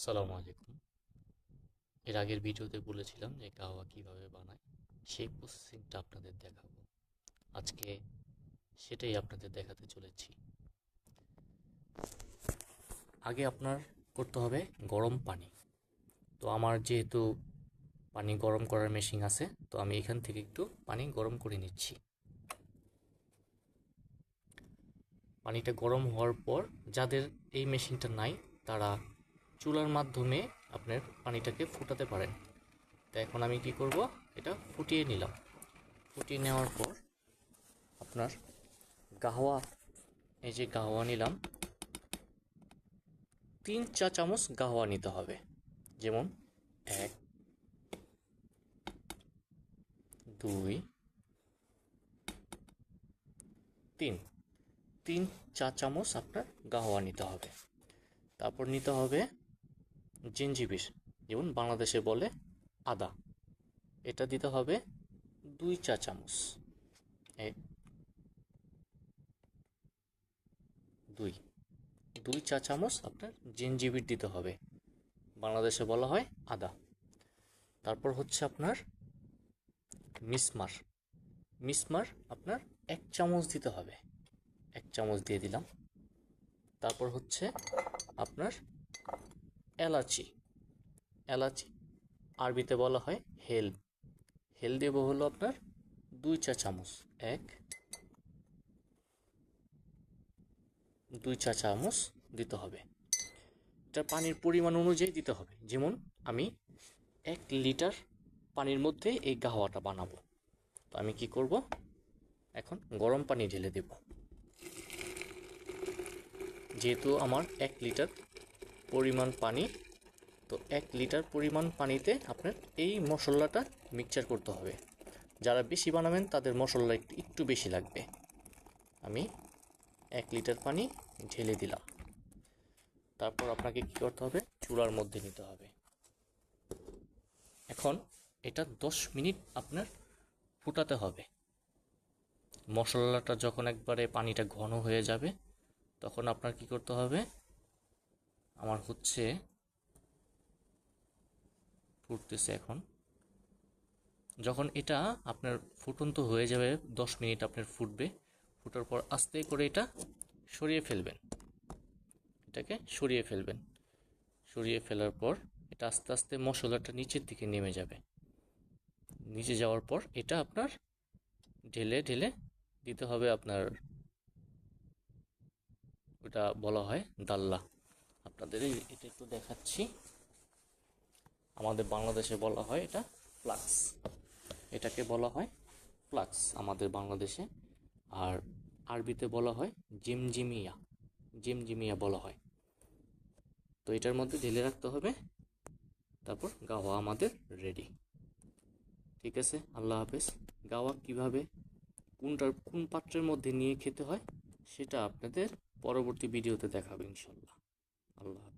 সালামু আলাইকুম। এর আগের ভিডিওতে বলেছিলাম যে কাহওয়া কিভাবে বানায়, সেই প্রসেসিংটা আপনাদের দেখাবো আজকে। সেটাই আপনাদের দেখাতে চলেছি। আগে আপনার করতে হবে গরম পানি। তো আমার যেহেতু পানি গরম করার মেশিন আছে, তো আমি এখান থেকে একটু পানি গরম করে নিচ্ছি। পানিটা গরম হওয়ার পর যাদের এই মেশিনটা নাই, তারা চুলার মাধ্যমে আপনার পানিটাকে ফুটাতে পারেন। তো এখন আমি কি করব, এটা ফুটিয়ে নিলাম। ফুটিয়ে নেওয়ার পর আপনার গাহওয়া, এই যে গাহওয়া নিলাম, 3 চা চামচ গাহওয়া নিতে হবে। যেমন 1, 2, 3, 3 চা চামচ আপনার গাহওয়া নিতে হবে। তারপর নিতে হবে জিঞ্জিবির, যেমন বাংলাদেশে বলে আদা, এটা দিতে হবে 2 চা চামচ। 1, 2, 2 চা চামচ আপনার জিঞ্জিবির দিতে হবে, বাংলাদেশে বলা হয় আদা। তারপর হচ্ছে আপনার মিসমার, মিসমার আপনার 1 চামচ দিতে হবে, 1 চামচ দিয়ে দিলাম। তারপর হচ্ছে আপনার এলাচি, এলাচি আরবিতে বলা হয় হেল, হেল দেব হলো আপনার 2 চা চামচ। 1, 2 চা চামচ দিতে হবে। এটা পানির পরিমাণ অনুযায়ী দিতে হবে। যেমন আমি 1 লিটার পানির মধ্যে এই গাহওয়াটা বানাবো, তো আমি কি করব, এখন গরম পানি ঢেলে দেব। যেহেতু আমার 1 লিটার পরিমাণ পানি, তো 1 লিটার পরিমাণ পানিতে আপনার এই মশলাটা মিক্সচার করতে হবে। যারা বেশি বানাবেন তাদের মশলা একটু বেশি লাগবে। আমি 1 লিটার পানি ঢেলে দিলাম। তারপর আপনাকে কি করতে হবে, চুলার মধ্যে নিতে হবে। এখন এটা 10 মিনিট আপনার ফুটাতে হবে। মশলাটা যখন একবারে পানিটা ঘন হয়ে যাবে, তখন আপনার কি করতে হবে, আমার হচ্ছে ফুটতেছে এখন, যখন এটা আপনার ফুটন্ত হয়ে যাবে, 10 মিনিট আপনার ফুটবে, ফুটার পর আস্তে করে এটা সরিয়ে ফেলবেন, এটাকে সরিয়ে ফেলবেন। সরিয়ে ফেলার পর এটা আস্তে আস্তে মশলাটা নিচের দিকে নেমে যাবে। নিচে যাওয়ার পর এটা আপনার ঢেলে ঢেলে দিতে হবে আপনার, ওটা বলা হয় ডাল্লা। আপনাদের এটা একটু দেখাচ্ছি, আমাদের বাংলাদেশে বলা হয় এটা ফ্লাক্স, এটাকে বলা হয় ফ্লাক্স আমাদের বাংলাদেশে। আর আরবিতে বলা হয় জিমজিমিয়া, জিমজিমিয়া বলা হয়। তো এটার মধ্যে ঢেলে রাখতে হবে। তারপর গাওয়া আমাদের রেডি। ঠিক আছে, আল্লাহ হাফেজ। গাওয়া কিভাবে কোন পাত্রের মধ্যে নিয়ে খেতে হয় সেটা আপনাদের পরবর্তী ভিডিওতে দেখাবো ইনশাল্লাহ। আল্লাহ হাফেজ।